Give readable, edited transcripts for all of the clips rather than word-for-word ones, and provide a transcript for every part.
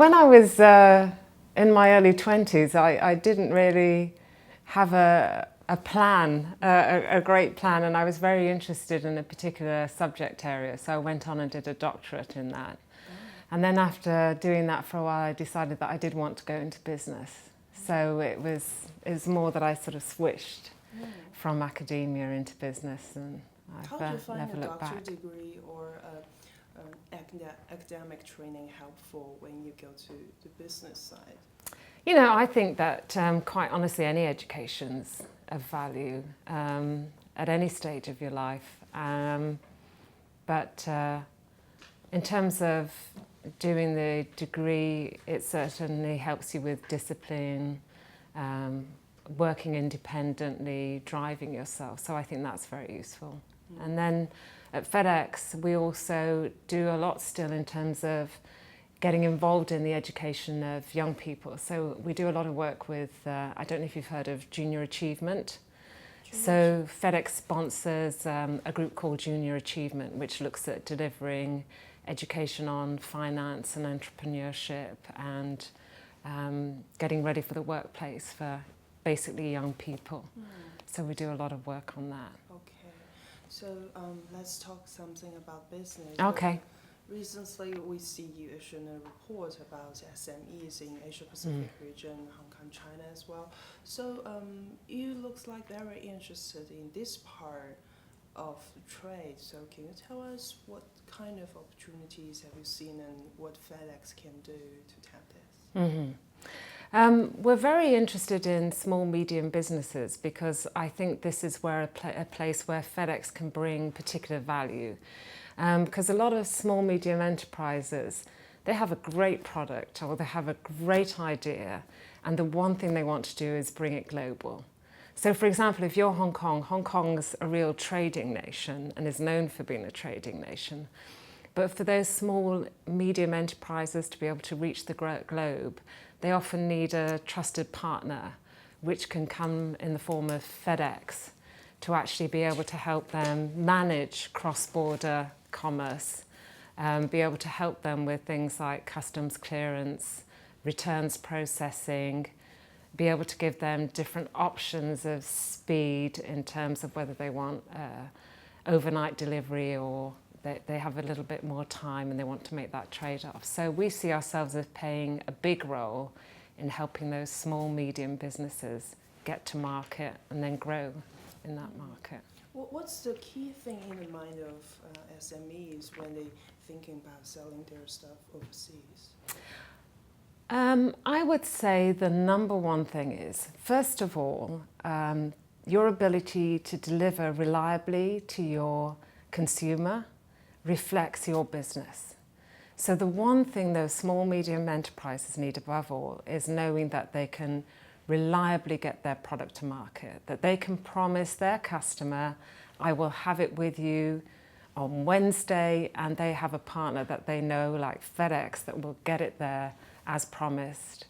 when I was in my early 20s, I didn't really have a plan, a great plan, and I was very interested in a particular subject area, so I went on and did a doctorate in that. And then after doing that for a while, I decided that I did want to go into business. So it was more that I sort of switched from academia into business, and How do you I've find never a looked back. doctorate degree or academic training helpful when you go to the business side? You know, I think that quite honestly, any education's of value at any stage of your life. But in terms of doing the degree, it certainly helps you with discipline, working independently, driving yourself. So I think that's very useful. And then at FedEx, we also do a lot still in terms of getting involved in the education of young people. So we do a lot of work with, I don't know if you've heard of Junior Achievement. So FedEx sponsors a group called Junior Achievement, which looks at delivering education on finance and entrepreneurship and getting ready for the workplace for basically young people. So we do a lot of work on that. Okay, so let's talk something about business. Okay. Recently, we see you issuing a report about SMEs in Asia Pacific region, Hong Kong, China as well. So you looks like very interested in this part of trade. So can you tell us what kind of opportunities have you seen and what FedEx can do to tap this? We're very interested in small, medium businesses because I think this is where a place where FedEx can bring particular value. Because a lot of small, medium enterprises, they have a great product or they have a great idea, and the one thing they want to do is bring it global. So for example, if you're Hong Kong, Hong Kong's a real trading nation and is known for being a trading nation. But for those small, medium enterprises to be able to reach the globe, they often need a trusted partner, which can come in the form of FedEx, to actually be able to help them manage cross-border commerce, be able to help them with things like customs clearance, returns processing, be able to give them different options of speed in terms of whether they want overnight delivery or they have a little bit more time and they want to make that trade-off. So we see ourselves as playing a big role in helping those small, medium businesses get to market and then grow in that market. What's the key thing in the mind of SMEs when they're thinking about selling their stuff overseas? I would say the number one thing is, first of all, your ability to deliver reliably to your consumer reflects your business. So the one thing those small, medium enterprises need above all is knowing that they can reliably get their product to market, that they can promise their customer, I will have it with you on Wednesday, and they have a partner that they know, like FedEx, that will get it there as promised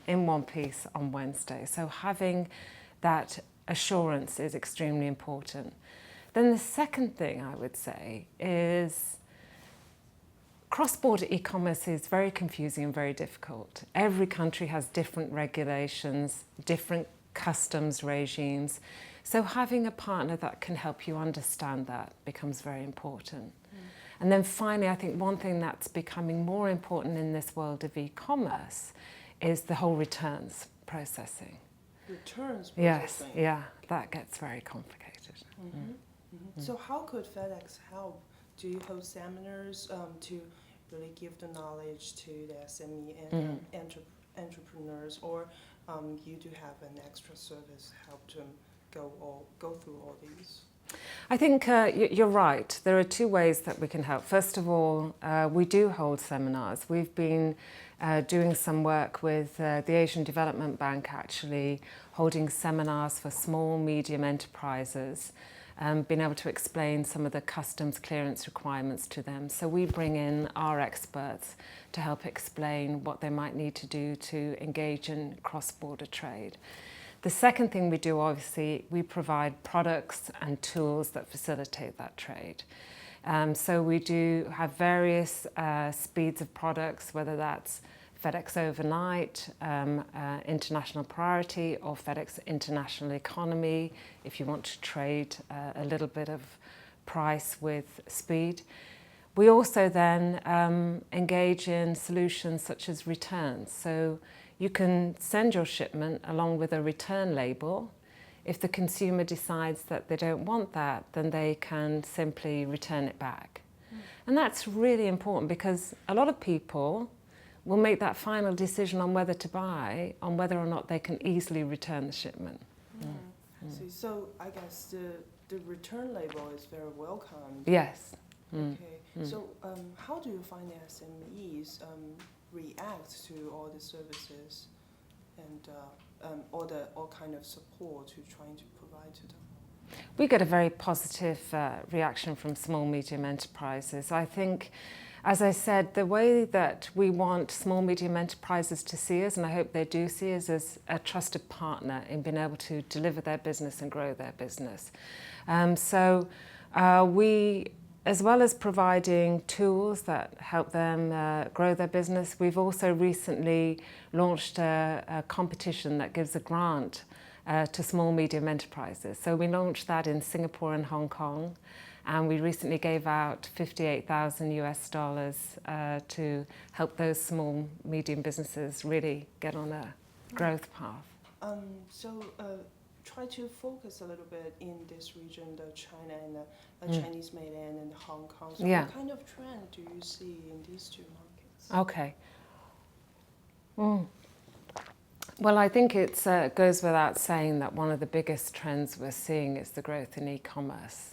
in one piece on Wednesday. So having that assurance is extremely important. Then the second thing I would say is cross-border e-commerce is very confusing and very difficult. Every country has different regulations, different customs regimes. So having a partner that can help you understand that becomes very important. And then finally, I think one thing that's becoming more important in this world of e-commerce is the whole returns processing. Returns Yes, processing? yeah, that gets very complicated. So how could FedEx help? Do you host seminars to really give the knowledge to the SME and entrepreneurs, or you do have an extra service help them go through all these? I think you're right. There are two ways that we can help. First of all, we do hold seminars. We've been doing some work with the Asian Development Bank, actually holding seminars for small, medium enterprises, being able to explain some of the customs clearance requirements to them. So we bring in our experts to help explain what they might need to do to engage in cross-border trade. The second thing we do, obviously, we provide products and tools that facilitate that trade. So we do have various speeds of products, whether that's FedEx Overnight, International Priority, or FedEx International Economy, if you want to trade a little bit of price with speed. We also then engage in solutions such as returns. So you can send your shipment along with a return label. If the consumer decides that they don't want that, then they can simply return it back. And that's really important because a lot of people will make that final decision on whether to buy, on whether or not they can easily return the shipment. So I guess the return label is very welcome. Yes. Okay. So how do you find the SMEs react to all the services and all kind of support you're trying to provide to them? We get a very positive reaction from small medium enterprises. I think, as I said, the way that we want small medium enterprises to see us, and I hope they do see us as a trusted partner in being able to deliver their business and grow their business. We, as well as providing tools that help them grow their business, we've also recently launched a competition that gives a grant to small medium enterprises. So we launched that in Singapore and Hong Kong, and we recently gave out $58,000 to help those small medium businesses really get on a growth path. Try to focus a little bit in this region, the China and the Chinese mainland and Hong Kong. So what kind of trend do you see in these two markets? Okay. Well, I think it goes without saying that one of the biggest trends we're seeing is the growth in e-commerce.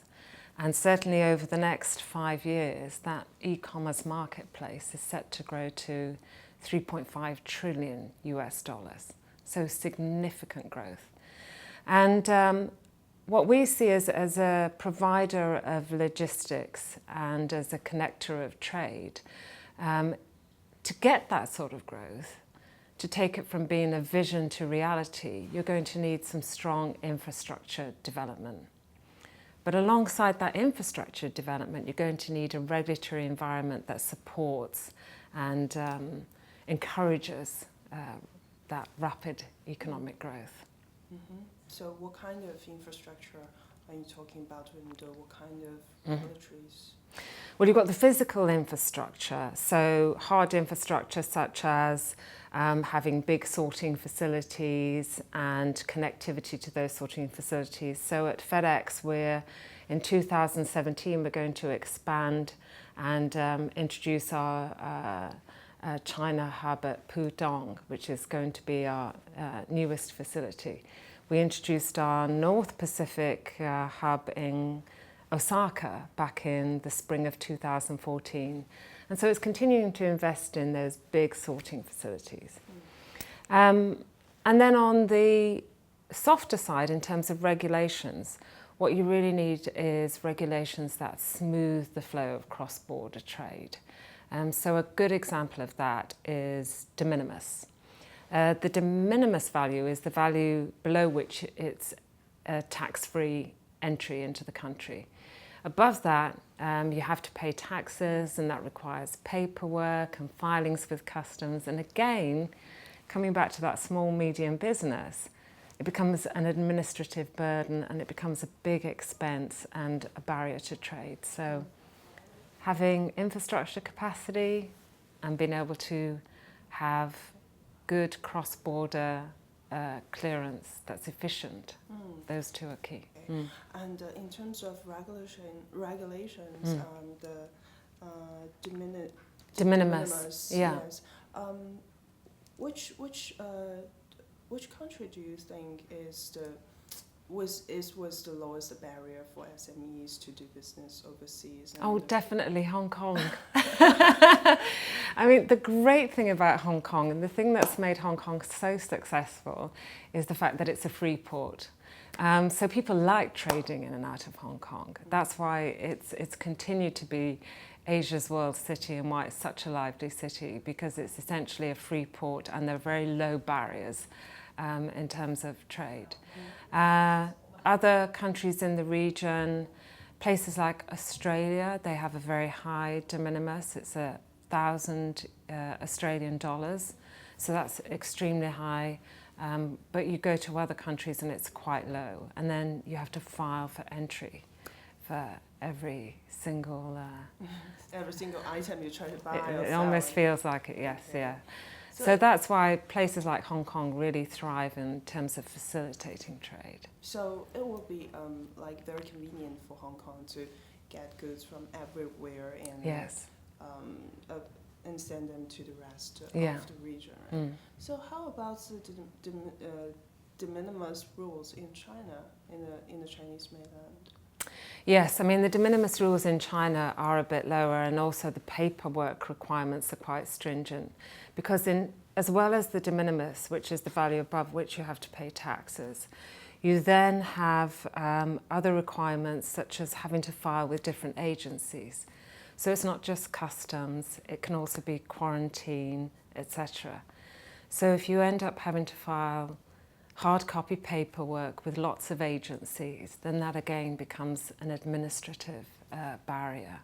And certainly over the next 5 years, that e-commerce marketplace is set to grow to $3.5 trillion. So significant growth. And what we see as a provider of logistics and as a connector of trade, to get that sort of growth, to take it from being a vision to reality, you're going to need some strong infrastructure development. But alongside that infrastructure development, you're going to need a regulatory environment that supports and encourages that rapid economic growth. So what kind of infrastructure are you talking about, and what kind of regulatories? Well, you've got the physical infrastructure, so hard infrastructure such as having big sorting facilities and connectivity to those sorting facilities. So at FedEx, in 2017, we're going to expand and introduce our China hub at Pudong, which is going to be our newest facility. We introduced our North Pacific hub in Osaka back in the spring of 2014. And so it's continuing to invest in those big sorting facilities. And then on the softer side, in terms of regulations, what you really need is regulations that smooth the flow of cross-border trade. So a good example of that is de minimis. The de minimis value is the value below which it's a tax-free entry into the country. Above that, you have to pay taxes, and that requires paperwork and filings with customs. And again, coming back to that small, medium business, it becomes an administrative burden and it becomes a big expense and a barrier to trade. So having infrastructure capacity and being able to have good cross-border clearance that's efficient, those two are key. And in terms of regulations, the de minimis, yes. Which country do you think was the lowest barrier for SMEs to do business overseas? Oh, definitely Hong Kong. I mean, the great thing about Hong Kong, and the thing that's made Hong Kong so successful, is the fact that it's a free port. So people like trading in and out of Hong Kong. That's why it's continued to be Asia's world city and why it's such a lively city, because it's essentially a free port and there are very low barriers in terms of trade. Other countries in the region, places like Australia, they have a very high de minimis. It's 1,000 Australian dollars So that's extremely high. But you go to other countries and it's quite low. And then you have to file for entry for every single... every single item you try to buy. It almost feels like it, yes, Okay. yeah. So that's why places like Hong Kong really thrive in terms of facilitating trade. So it will be like very convenient for Hong Kong to get goods from everywhere and Yes. And send them to the rest of the region. Right? Mm. So how about the de minimis rules in China, in the Chinese mainland? Yes, I mean the de minimis rules in China are a bit lower, and also the paperwork requirements are quite stringent, because as well as the de minimis, which is the value above which you have to pay taxes, you then have other requirements such as having to file with different agencies. So it's not just customs, it can also be quarantine, etc. So if you end up having to file hard copy paperwork with lots of agencies, then that again becomes an administrative barrier.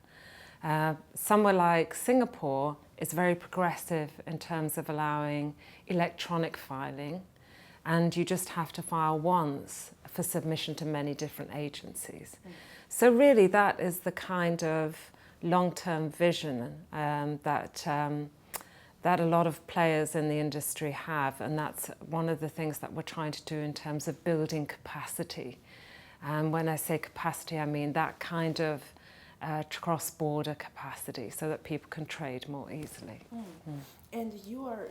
Somewhere like Singapore is very progressive in terms of allowing electronic filing, and you just have to file once for submission to many different agencies. Mm. So really that is the kind of long-term vision that a lot of players in the industry have, and that's one of the things that we're trying to do in terms of building capacity. And when I say capacity, I mean that kind of cross-border capacity, so that people can trade more easily. Mm. Mm. And you are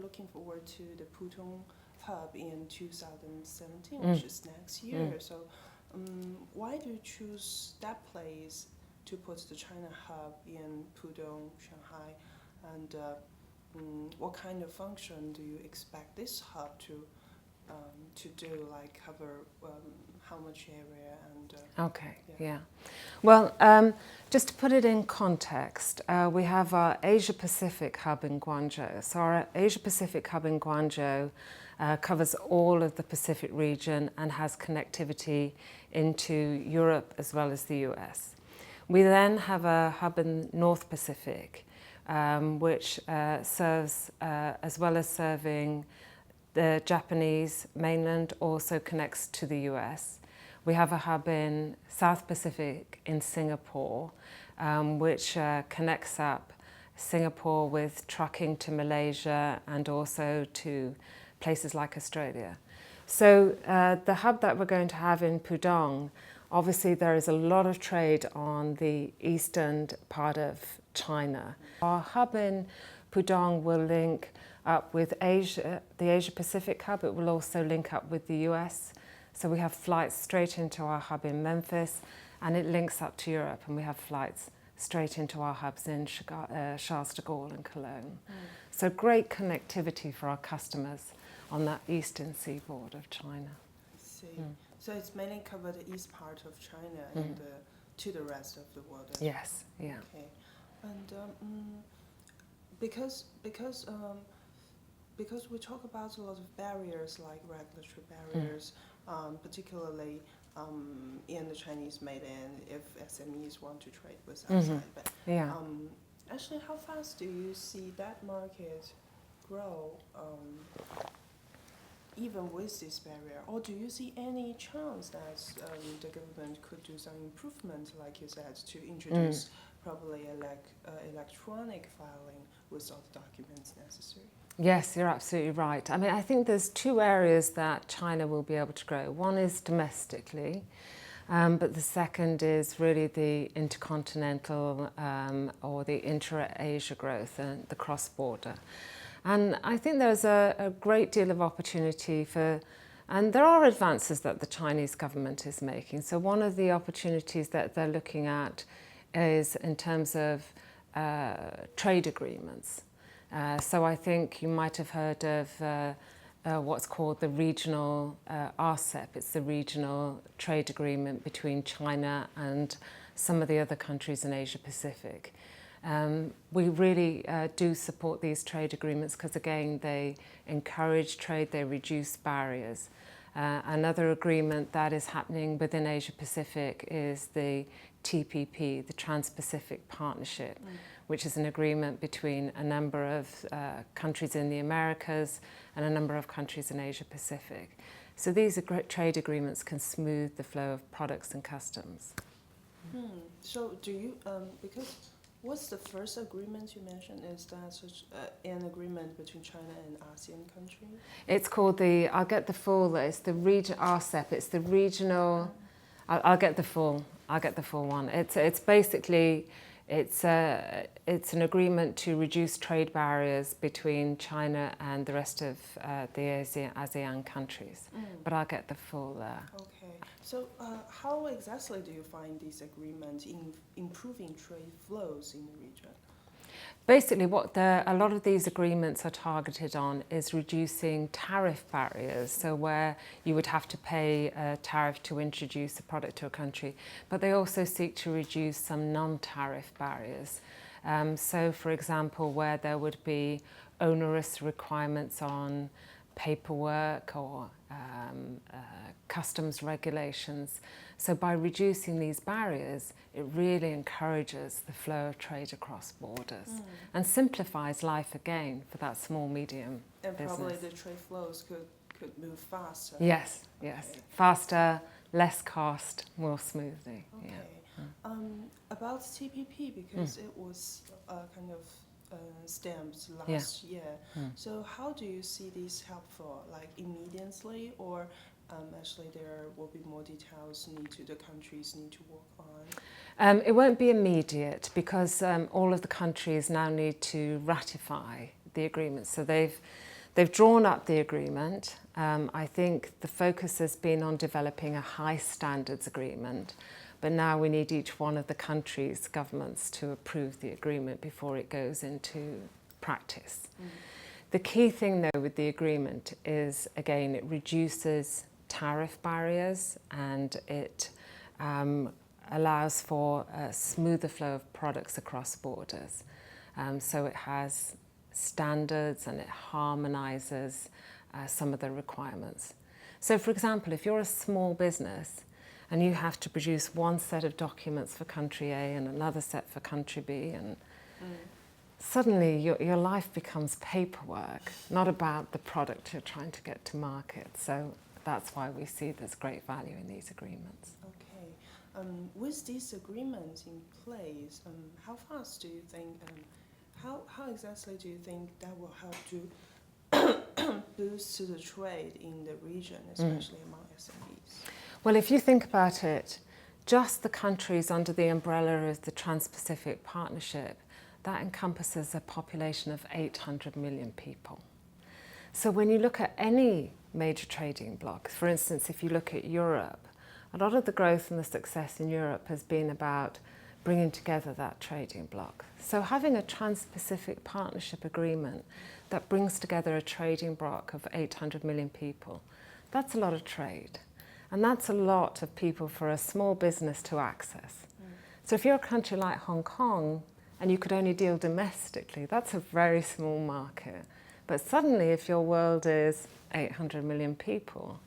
looking forward to the Pudong hub in 2017, which is next year. So why do you choose that place to put the China hub in Pudong, Shanghai? And what kind of function do you expect this hub to do, like cover how much area and... Okay, yeah. Well, just to put it in context, we have our Asia Pacific hub in Guangzhou. So our Asia Pacific hub in Guangzhou covers all of the Pacific region and has connectivity into Europe as well as the US. We then have a hub in North Pacific, which serves, as well as serving the Japanese mainland, also connects to the US. We have a hub in South Pacific in Singapore, which connects up Singapore with trucking to Malaysia and also to places like Australia. So the hub that we're going to have in Pudong, obviously there is a lot of trade on the eastern part of China. Our hub in Pudong will link up with Asia, the Asia Pacific hub. It will also link up with the US. So we have flights straight into our hub in Memphis, and it links up to Europe, and we have flights straight into our hubs in Charles de Gaulle and Cologne. Mm. So great connectivity for our customers on that eastern seaboard of China. I see. Mm. So it's mainly covered the east part of China and to the rest of the world. Yes, yeah. Okay. And because we talk about a lot of barriers, like regulatory barriers, particularly in the Chinese mainland, if SMEs want to trade with outside. But actually, how fast do you see that market grow, even with this barrier? Or do you see any chance that the government could do some improvement, like you said, to introduce probably electronic filing with all the documents necessary? Yes, you're absolutely right. I mean, I think there's two areas that China will be able to grow. One is domestically, but the second is really the intercontinental or the intra-Asia growth and the cross-border. And I think there's a great deal of opportunity and there are advances that the Chinese government is making. So one of the opportunities that they're looking at is in terms of trade agreements. So I think you might have heard of what's called the regional RCEP. It's the regional trade agreement between China and some of the other countries in Asia Pacific. We really do support these trade agreements because, again, they encourage trade, they reduce barriers. Another agreement that is happening within Asia Pacific is the TPP, the Trans-Pacific Partnership, which is an agreement between a number of countries in the Americas and a number of countries in Asia Pacific. So these trade agreements can smooth the flow of products and customs. So do you, because what's the first agreement you mentioned? Is that an agreement between China and ASEAN countries? It's called the, I'll get the full, it's the RCEP, it's the regional, I'll get the full one. It's basically, it's an agreement to reduce trade barriers between China and the rest of the ASEAN countries. But I'll get the full. Okay. So how exactly do you find this agreement in improving trade flows in the region? Basically, what a lot of these agreements are targeted on is reducing tariff barriers, so where you would have to pay a tariff to introduce a product to a country, but they also seek to reduce some non-tariff barriers. So, for example, where there would be onerous requirements on paperwork or customs regulations. So by reducing these barriers, it really encourages the flow of trade across borders and simplifies life again for that small, medium and business. Probably the trade flows could move faster. Yes, yes. Okay. Faster, less cost, more smoothly. Okay. Yeah. About TPP, because it was kind of stamped last year. So how do you see this helpful, like immediately, or actually there will be more details the countries need to work on? It won't be immediate because all of the countries now need to ratify the agreement. So they've drawn up the agreement. I think the focus has been on developing a high standards agreement. But now we need each one of the countries' governments to approve the agreement before it goes into practice. The key thing, though, with the agreement is, again, it reduces tariff barriers and it allows for a smoother flow of products across borders. So it has standards and it harmonises some of the requirements. So, for example, if you're a small business, and you have to produce one set of documents for country A and another set for country B, and suddenly your life becomes paperwork, not about the product you're trying to get to market. So that's why we see there's great value in these agreements. Okay. With these agreements in place, how fast do you think, how exactly do you think that will help to boost the trade in the region, especially among SMEs? Well, if you think about it, just the countries under the umbrella of the Trans-Pacific Partnership, that encompasses a population of 800 million people. So when you look at any major trading bloc, for instance, if you look at Europe, a lot of the growth and the success in Europe has been about bringing together that trading bloc. So having a Trans-Pacific Partnership agreement that brings together a trading bloc of 800 million people, that's a lot of trade. And that's a lot of people for a small business to access. So if you're a country like Hong Kong and you could only deal domestically, that's a very small market. But suddenly if your world is 800 million people,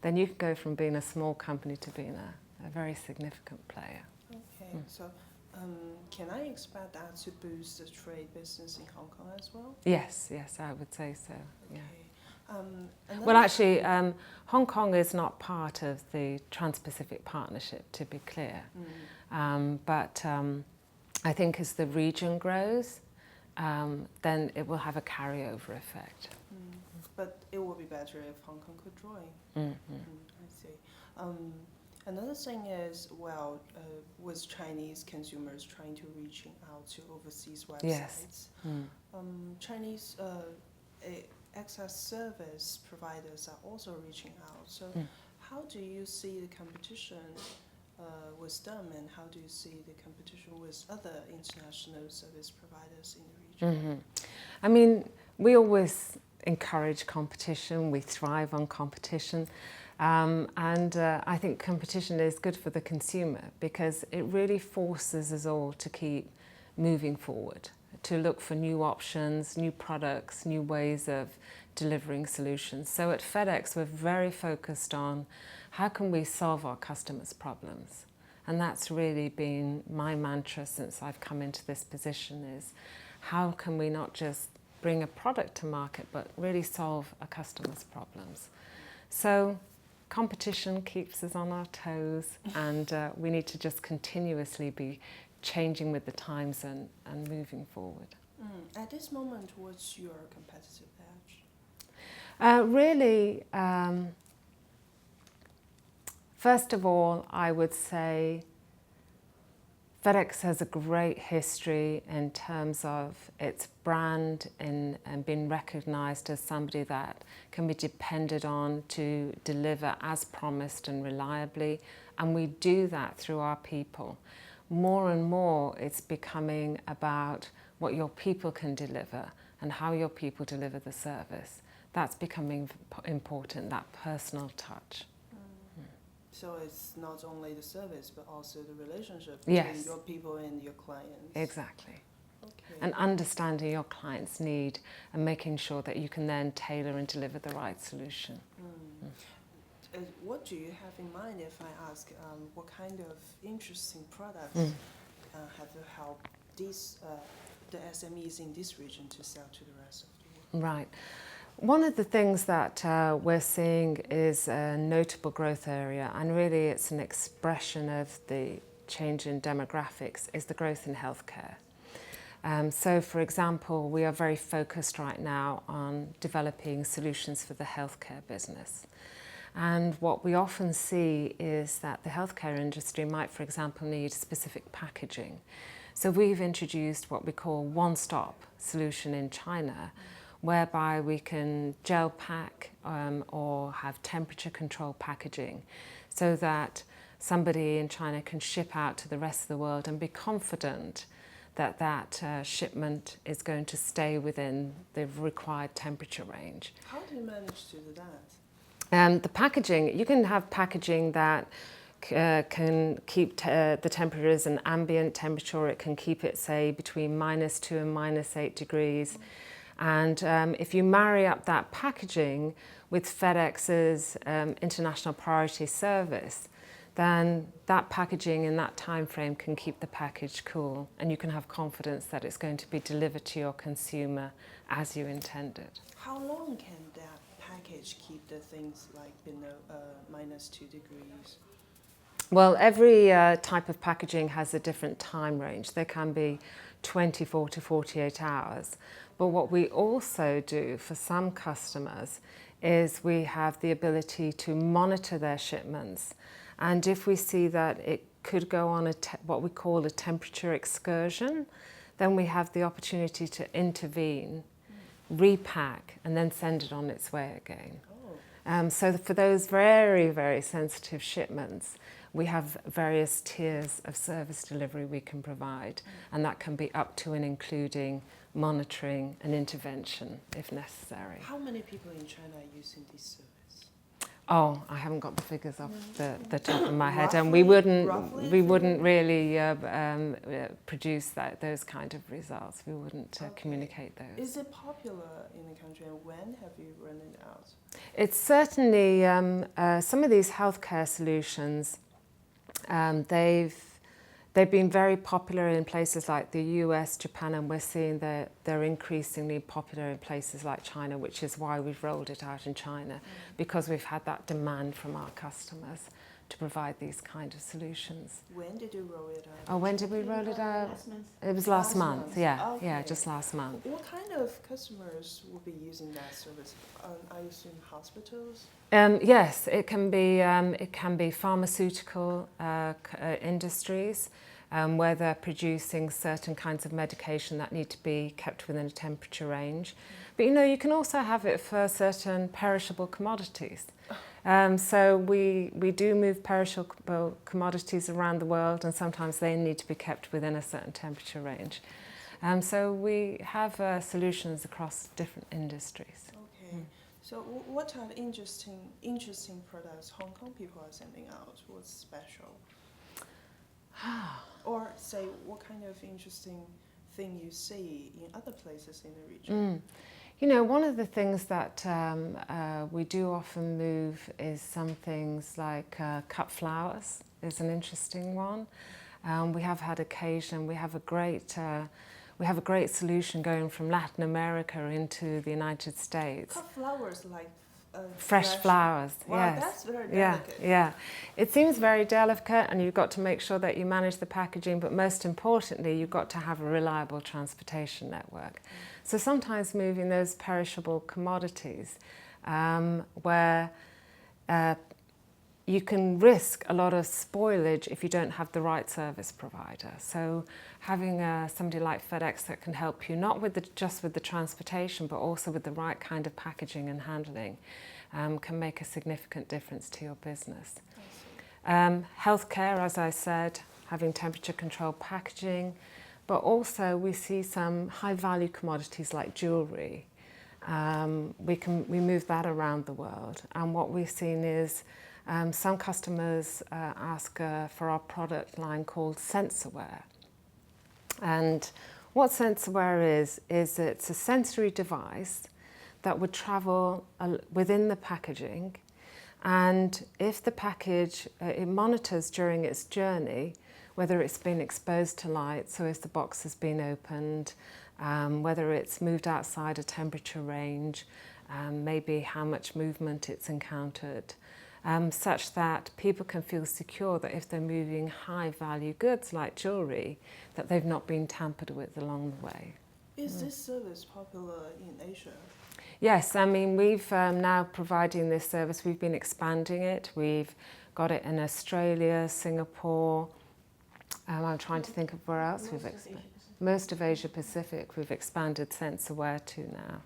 then you can go from being a small company to being a very significant player. Okay, so can I expect that to boost the trade business in Hong Kong as well? Yes, I would say so, yeah. Okay. Well, actually, Hong Kong is not part of the Trans-Pacific Partnership, to be clear. But I think as the region grows, then it will have a carryover effect. But it would be better if Hong Kong could join. I see. Another thing is, well, with Chinese consumers trying to reaching out to overseas websites, yes. Chinese access service providers are also reaching out. So how do you see the competition with them, and how do you see the competition with other international service providers in the region? I mean, we always encourage competition, we thrive on competition, and I think competition is good for the consumer because it really forces us all to keep moving forward, to look for new options, new products, new ways of delivering solutions. So at FedEx, we're very focused on how can we solve our customers' problems. And that's really been my mantra since I've come into this position, is how can we not just bring a product to market but really solve a customer's problems. So competition keeps us on our toes, and we need to just continuously be changing with the times and moving forward. At this moment, what's your competitive edge? Really, first of all, I would say FedEx has a great history in terms of its brand and being recognised as somebody that can be depended on to deliver as promised and reliably, and we do that through our people. More and more it's becoming about what your people can deliver and how your people deliver the service. That's becoming important, that personal touch. So it's not only the service, but also the relationship between your people and your clients. Exactly. Okay. And understanding your client's need and making sure that you can then tailor and deliver the right solution. What do you have in mind if I ask what kind of interesting products have you helped the SMEs in this region to sell to the rest of the world? Right. One of the things that we're seeing is a notable growth area, and really it's an expression of the change in demographics, is the growth in healthcare. So for example, we are very focused right now on developing solutions for the healthcare business. And what we often see is that the healthcare industry might, for example, need specific packaging. So we've introduced what we call one-stop solution in China, whereby we can gel pack or have temperature control packaging, so that somebody in China can ship out to the rest of the world and be confident that that shipment is going to stay within the required temperature range. How do you manage to do that? The packaging, you can have packaging that can keep the temperature as an ambient temperature, or it can keep it, say, between -2 and -8 degrees. And if you marry up that packaging with FedEx's International Priority Service, then that packaging in that time frame can keep the package cool, and you can have confidence that it's going to be delivered to your consumer as you intended. How long can that package keep the things like below -2 degrees? Well, every type of packaging has a different time range. They can be 24 to 48 hours. But what we also do for some customers is we have the ability to monitor their shipments. And if we see that it could go on what we call a temperature excursion, then we have the opportunity to intervene, repack, and then send it on its way again. So for those very, very sensitive shipments, we have various tiers of service delivery we can provide, and that can be up to and including monitoring and intervention if necessary. How many people in China are using this service? Oh, I haven't got the figures off the top of my head, and Roughly we wouldn't really produce those kind of results. We wouldn't communicate those. Is it popular in the country, and when have you run it out? It's certainly some of these healthcare solutions. They've been very popular in places like the US, Japan, and we're seeing that they're increasingly popular in places like China, which is why we've rolled it out in China, because we've had that demand from our customers to provide these kind of solutions. When did you roll it out? Oh, when did we roll it out? Last month. It was last month. month. Yeah, Okay. yeah, just last month. What kind of customers will be using that service? I assume hospitals? Yes, it can be pharmaceutical industries, where they're producing certain kinds of medication that need to be kept within a temperature range. But you can also have it for certain perishable commodities. So we do move perishable commodities around the world, and sometimes they need to be kept within a certain temperature range. So we have solutions across different industries. Okay. So what are the interesting products Hong Kong people are sending out? What's special? Or say, what kind of interesting thing you see in other places in the region? You know, one of the things that we do often move is some things like cut flowers is an interesting one. We have had occasion, we have a great solution going from Latin America into the United States. Cut flowers like Fresh flowers, wow, yes. that's very delicate. Yeah. It seems very delicate, and you've got to make sure that you manage the packaging, but most importantly, you've got to have a reliable transportation network. So sometimes moving those perishable commodities where you can risk a lot of spoilage if you don't have the right service provider. So having somebody like FedEx that can help you, not with just with the transportation, but also with the right kind of packaging and handling, can make a significant difference to your business. Healthcare, as I said, having temperature controlled packaging, but also we see some high value commodities like jewellery. We move that around the world, and what we've seen is some customers ask for our product line called SensorWare. And what SensorWare is it's a sensory device that would travel within the packaging, and if the package, it monitors during its journey whether it's been exposed to light, so if the box has been opened, whether it's moved outside a temperature range, maybe how much movement it's encountered, such that people can feel secure that if they're moving high value goods like jewellery, that they've not been tampered with along the way. Is this service popular in Asia? Yes, I mean, we've now providing this service, we've been expanding it. We've got it in Australia, Singapore. I'm trying to think of where else we've expanded. Most of Asia Pacific, we've expanded SensorWare to now.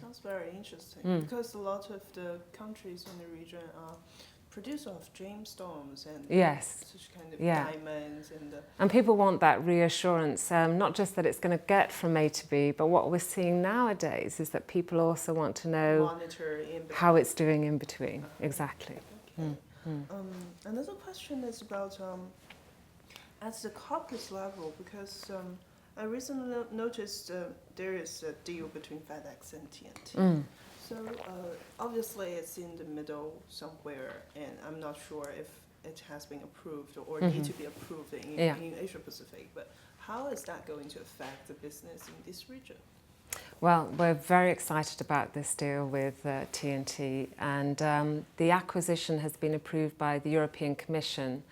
Sounds very interesting, because a lot of the countries in the region are producers of gemstones and such kind of diamonds. And people want that reassurance, not just that it's going to get from A to B, but what we're seeing nowadays is that people also want to know how it's doing in between. Exactly. Okay. Another question is about at the corporate level, because I recently noticed there is a deal between FedEx and TNT. So obviously it's in the middle somewhere, and I'm not sure if it has been approved or need to be approved in Asia Pacific. But how is that going to affect the business in this region? Well, we're very excited about this deal with TNT, and the acquisition has been approved by the European Commission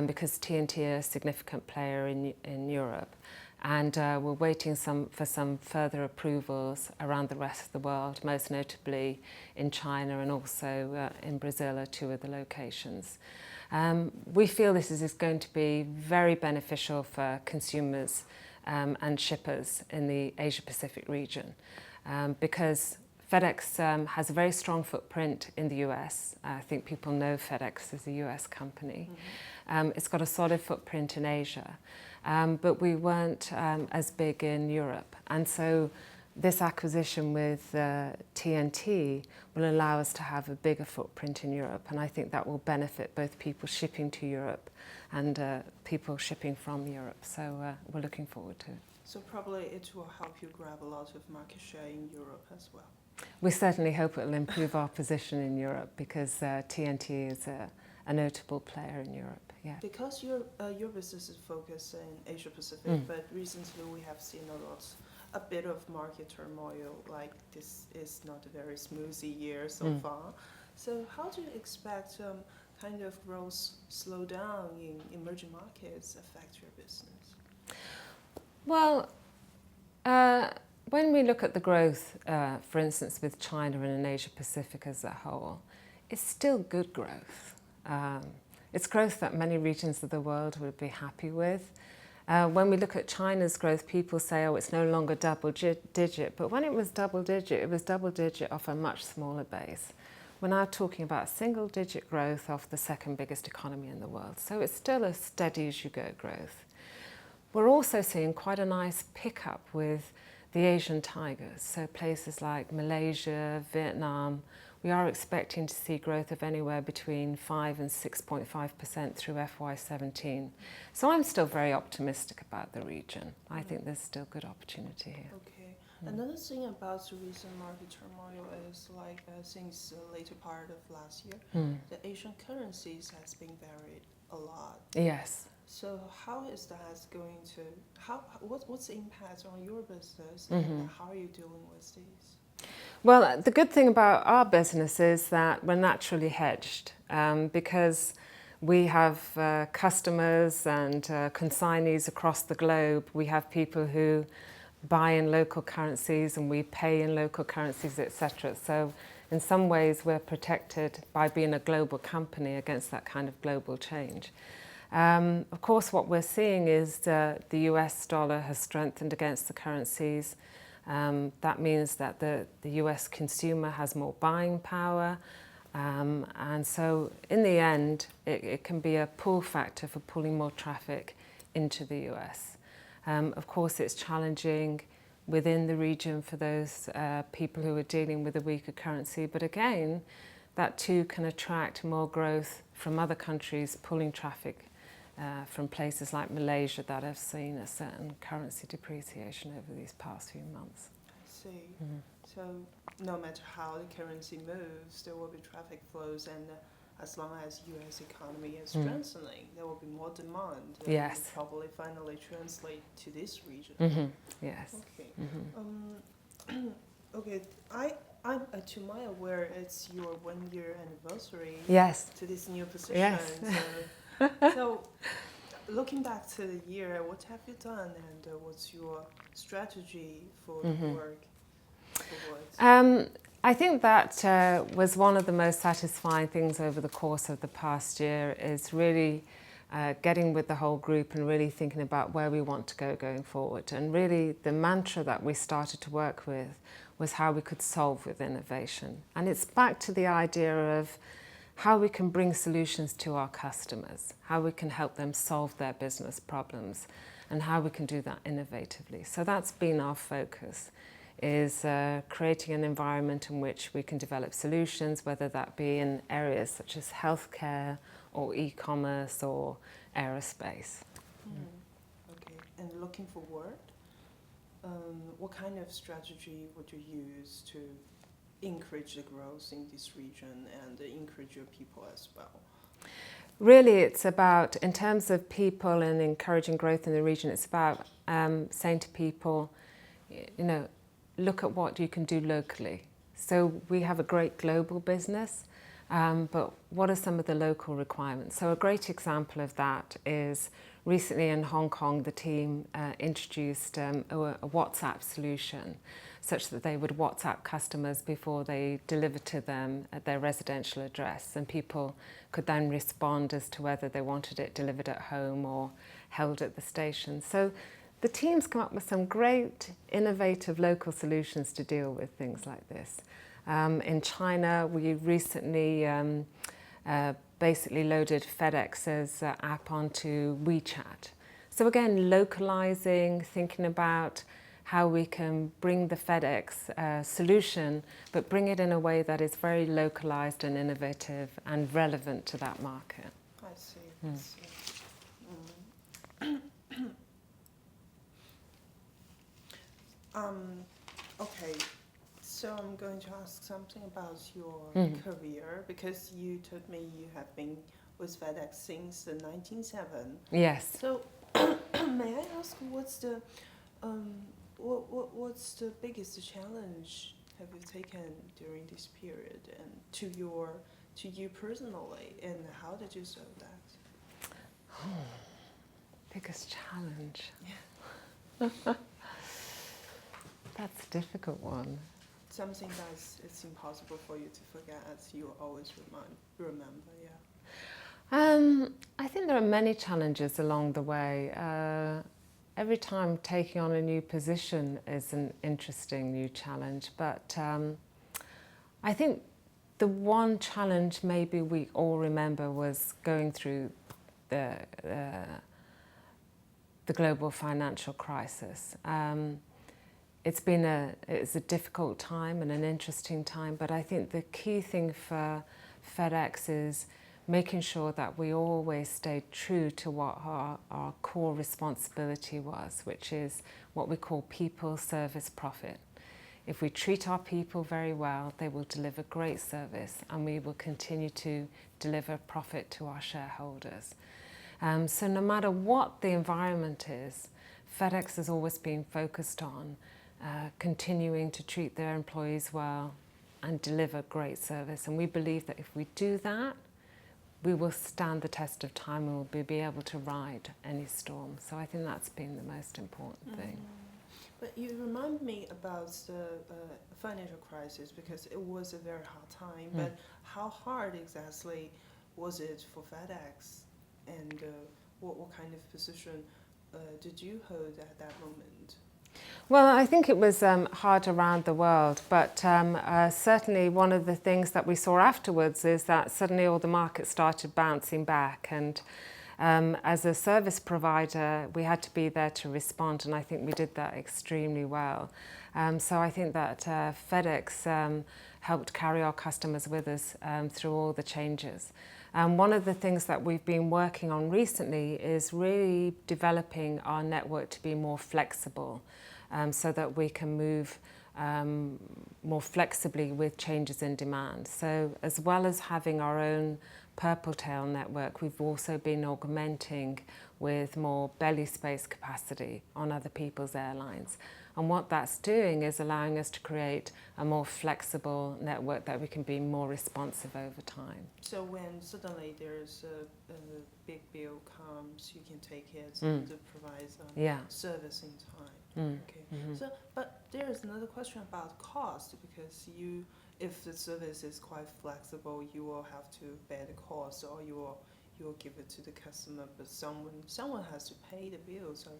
because TNT are a significant player in Europe. And we're waiting for some further approvals around the rest of the world, most notably in China and also in Brazil are two other locations. We feel this is going to be very beneficial for consumers and shippers in the Asia Pacific region because FedEx has a very strong footprint in the US. I think people know FedEx as a US company. It's got a solid footprint in Asia. But we weren't as big in Europe. And so this acquisition with TNT will allow us to have a bigger footprint in Europe. And I think that will benefit both people shipping to Europe and people shipping from Europe. So we're looking forward to it. So probably it will help you grab a lot of market share in Europe as well. We certainly hope it will improve our position in Europe because TNT is a notable player in Europe. Yeah. Because your business is focused in Asia Pacific, but recently we have seen a bit of market turmoil. Like this is not a very smooth year so far. So how do you expect kind of growth slowdown in emerging markets affect your business? Well, when we look at the growth, for instance, with China and in Asia Pacific as a whole, it's still good growth. It's growth that many regions of the world would be happy with. When we look at China's growth, people say, oh, it's no longer double digit. But when it was double digit off a much smaller base. We're now talking about single digit growth off the second biggest economy in the world. So it's still a steady as you go growth. We're also seeing quite a nice pickup with the Asian tigers. So places like Malaysia, Vietnam, we are expecting to see growth of anywhere between 5 and 6.5% through FY17. So I'm still very optimistic about the region. I think there's still good opportunity here. Okay. Another thing about the recent market turmoil is like since the later part of last year, the Asian currencies has been varied a lot. Yes. So how is that going to, what's the impact on your business and how are you dealing with these? Well, the good thing about our business is that we're naturally hedged because we have customers and consignees across the globe. We have people who buy in local currencies and we pay in local currencies, etc. So in some ways we're protected by being a global company against that kind of global change. Of course, what we're seeing is the US dollar has strengthened against the currencies. That means that the US consumer has more buying power. And so in the end, it can be a pull factor for pulling more traffic into the US. Of course, it's challenging within the region for those people who are dealing with a weaker currency. But again, that too can attract more growth from other countries, pulling traffic from places like Malaysia that have seen a certain currency depreciation over these past few months. I see. So no matter how the currency moves, there will be traffic flows, and as long as U.S. economy is strengthening, there will be more demand. Yes. Will probably finally translate to this region. Yes. Okay. Okay. I'm to my aware, it's your 1-year anniversary. Yes. To this new position. Yes. So, looking back to the year, what have you done, and what's your strategy for the work? I think that was one of the most satisfying things over the course of the past year, is really getting with the whole group and really thinking about where we want to go going forward. And really the mantra that we started to work with was how we could solve with innovation. And it's back to the idea of how we can bring solutions to our customers, how we can help them solve their business problems, and how we can do that innovatively. So that's been our focus, is creating an environment in which we can develop solutions, whether that be in areas such as healthcare or e-commerce or aerospace. Okay, and looking forward, what kind of strategy would you use to encourage the growth in this region and encourage your people as well? Really, it's about, in terms of people and encouraging growth in the region, it's about saying to people, you know, look at what you can do locally. So we have a great global business, but what are some of the local requirements? So a great example of that is recently in Hong Kong, the team introduced a WhatsApp solution, such that they would WhatsApp customers before they deliver to them at their residential address, and people could then respond as to whether they wanted it delivered at home or held at the station. So the team's come up with some great innovative local solutions to deal with things like this. In China, we recently basically loaded FedEx's app onto WeChat. So again, localizing, thinking about how we can bring the FedEx solution, but bring it in a way that is very localized and innovative and relevant to that market. I see. I see. Okay, so I'm going to ask something about your career, because you told me you have been with FedEx since the 1970s. Yes. So may I ask, what's the biggest challenge have you taken during this period, and to you personally, and how did you solve that? Oh, biggest challenge. Yeah. That's a difficult one. Something that it's impossible for you to forget, as you always remember, yeah. I think there are many challenges along the way. Every time taking on a new position is an interesting new challenge, but I think the one challenge maybe we all remember was going through the global financial crisis. It's a difficult time and an interesting time, but I think the key thing for FedEx is making sure that we always stayed true to what our core responsibility was, which is what we call people, service, profit. if we treat our people very well, they will deliver great service and we will continue to deliver profit to our shareholders. So no matter what the environment is, FedEx has always been focused on continuing to treat their employees well and deliver great service. And we believe that if we do that, we will stand the test of time and we'll be able to ride any storm. So I think that's been the most important thing. But you remind me about the financial crisis, because it was a very hard time. But how hard exactly was it for FedEx? And what kind of position did you hold at that moment? Well, I think it was hard around the world, but certainly one of the things that we saw afterwards is that suddenly all the markets started bouncing back, and as a service provider we had to be there to respond, and I think we did that extremely well. So I think that FedEx helped carry our customers with us through all the changes. One of the things that we've been working on recently is really developing our network to be more flexible, so that we can move more flexibly with changes in demand. So as well as having our own purple tail network, we've also been augmenting with more belly space capacity on other people's airlines. And what that's doing is allowing us to create a more flexible network that we can be more responsive over time. So when suddenly there's a big bill comes, you can take it and provide service in time. Okay. So, but there's another question about cost, because if the service is quite flexible, you will have to bear the cost, or you will give it to the customer, but someone has to pay the bill. So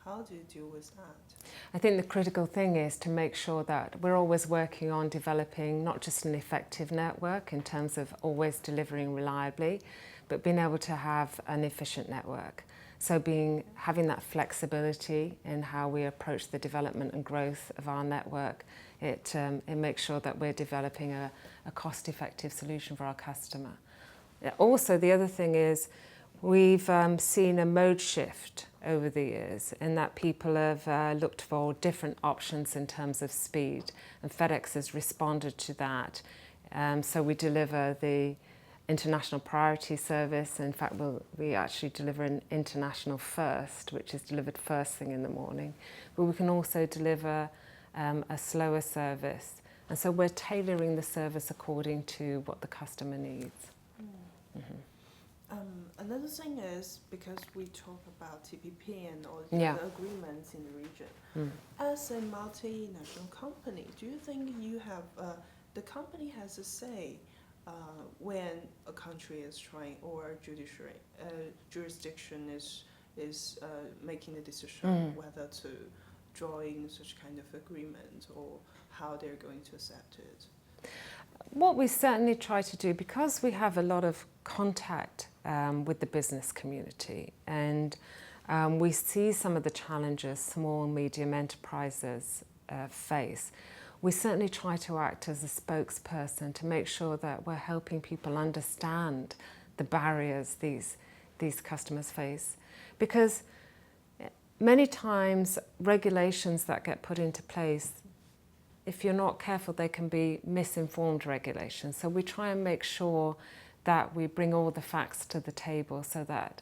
how do you deal with that? I think the critical thing is to make sure that we're always working on developing not just an effective network in terms of always delivering reliably, but being able to have an efficient network. So having that flexibility in how we approach the development and growth of our network, it makes sure that we're developing a cost-effective solution for our customer. Also, the other thing is we've seen a mode shift over the years in that people have looked for different options in terms of speed, and FedEx has responded to that. So we deliver the international priority service. In fact, we actually deliver an international first, which is delivered first thing in the morning. But we can also deliver a slower service. And so we're tailoring the service according to what the customer needs. Another thing is, because we talk about TPP and all the other agreements in the region, as a multinational company, do you think you have the company has a say when a country is trying, or a jurisdiction is making a decision whether to join such kind of agreement, or how they're going to accept it? What we certainly try to do, because we have a lot of contact with the business community, and we see some of the challenges small and medium enterprises face, we certainly try to act as a spokesperson to make sure that we're helping people understand the barriers these customers face. Because many times regulations that get put into place, if you're not careful, they can be misinformed regulations. So we try and make sure that we bring all the facts to the table so that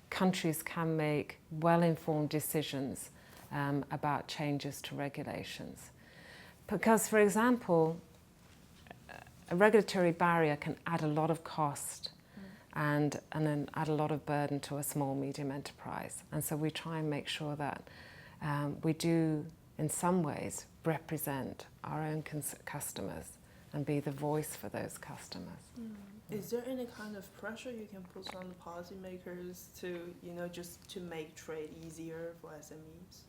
countries can make well-informed decisions about changes to regulations. Because, for example, a regulatory barrier can add a lot of cost and then add a lot of burden to a small, medium enterprise. And so we try and make sure that we do, in some ways, represent our own customers and be the voice for those customers. Is there any kind of pressure you can put on the policymakers to, just to make trade easier for SMEs?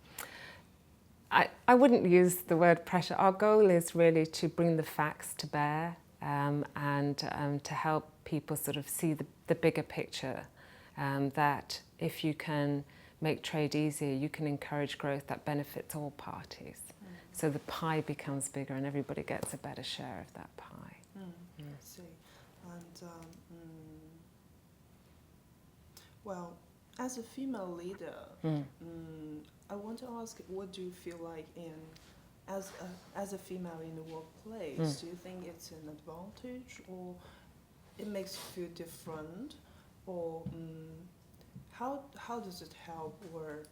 I wouldn't use the word pressure. Our goal is really to bring the facts to bear and to help people sort of see the bigger picture, that if you can make trade easier, you can encourage growth that benefits all parties. So the pie becomes bigger and everybody gets a better share of that pie. I see. And well, as a female leader, I want to ask, what do you feel like in as a female in the workplace, do you think it's an advantage or it makes you feel different, or how does it help or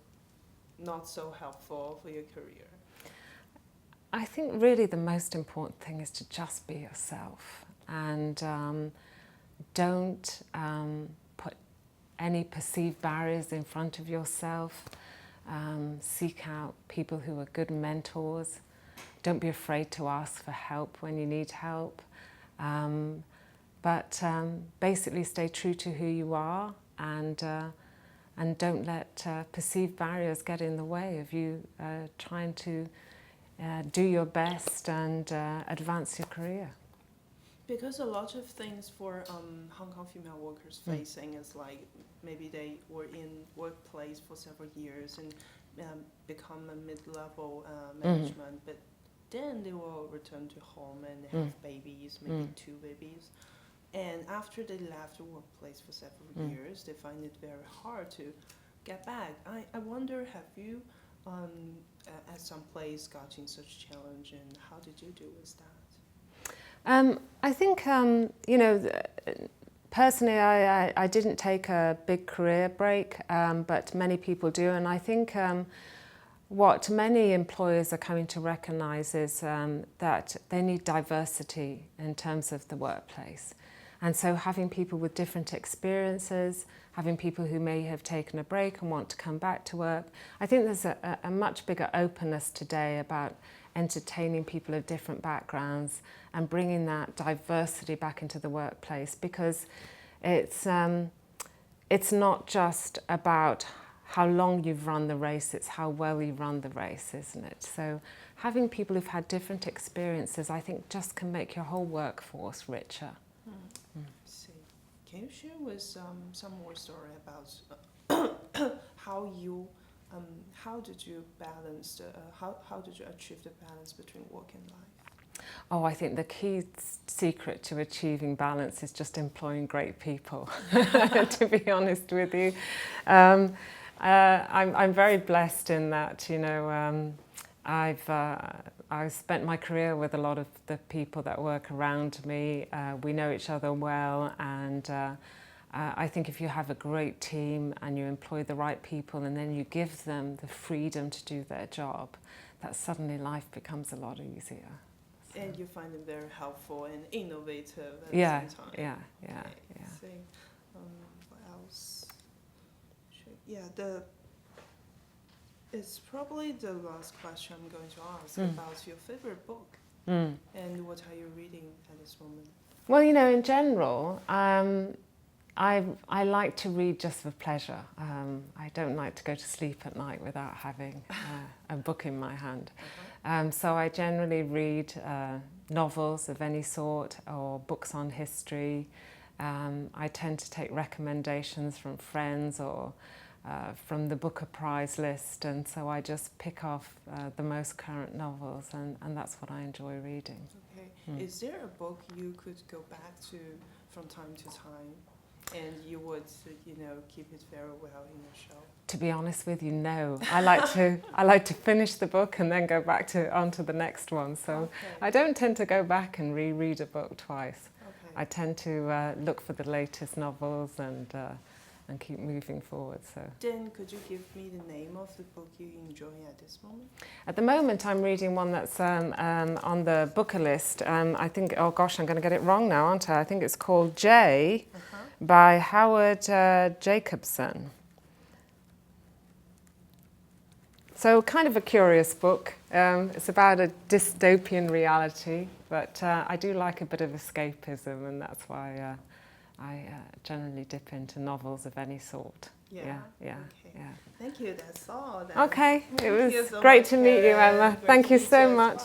not so helpful for your career? I think really the most important thing is to just be yourself, and don't put any perceived barriers in front of yourself. Seek out people who are good mentors. Don't be afraid to ask for help when you need help. But basically stay true to who you are, and don't let perceived barriers get in the way of you trying to do your best and advance your career. Because a lot of things for Hong Kong female workers facing is like maybe they were in workplace for several years and become a mid-level management, but then they will return to home and they have babies, maybe 2 babies. And after they left the workplace for several years, they find it very hard to get back. I wonder, have you at some place got in such challenge, and how did you deal with that? I think, you know, personally I didn't take a big career break, but many people do, and I think what many employers are coming to recognise is that they need diversity in terms of the workplace. And so having people with different experiences, having people who may have taken a break and want to come back to work, I think there's a much bigger openness today about entertaining people of different backgrounds and bringing that diversity back into the workplace, because it's not just about how long you've run the race, it's how well you run the race, isn't it? So having people who've had different experiences, I think, just can make your whole workforce richer. See. Can you share with some more story about how did you balance how did you achieve the balance between work and life? Oh, I think the key secret to achieving balance is just employing great people, to be honest with you. I'm very blessed in that, you know, I've spent my career with a lot of the people that work around me. We know each other well, and I think if you have a great team and you employ the right people and then you give them the freedom to do their job, that suddenly life becomes a lot easier. So. And you find them very helpful and innovative at the same time. Yeah. So, what else? It's probably the last question I'm going to ask about your favorite book and what are you reading at this moment? Well, you know, in general, I like to read just for pleasure. I don't like to go to sleep at night without having a book in my hand. So I generally read novels of any sort or books on history. I tend to take recommendations from friends or from the Booker Prize list, and so I just pick off the most current novels, and that's what I enjoy reading. Okay. Is there a book you could go back to from time to time, and you would, you know, keep it very well in your shelf? To be honest with you, no. I like to finish the book and then go back onto the next one. So I don't tend to go back and reread a book twice. I tend to look for the latest novels and keep moving forward. So. Then could you give me the name of the book you enjoy at this moment? At the moment I'm reading one that's on the Booker list. I think, oh gosh, I'm going to get it wrong now, aren't I? I think it's called J by Howard Jacobson. So kind of a curious book. It's about a dystopian reality, but I do like a bit of escapism, and that's why I generally dip into novels of any sort. Yeah. Thank you, that's all. Okay, it was great to meet you, Emma. Thank you so much.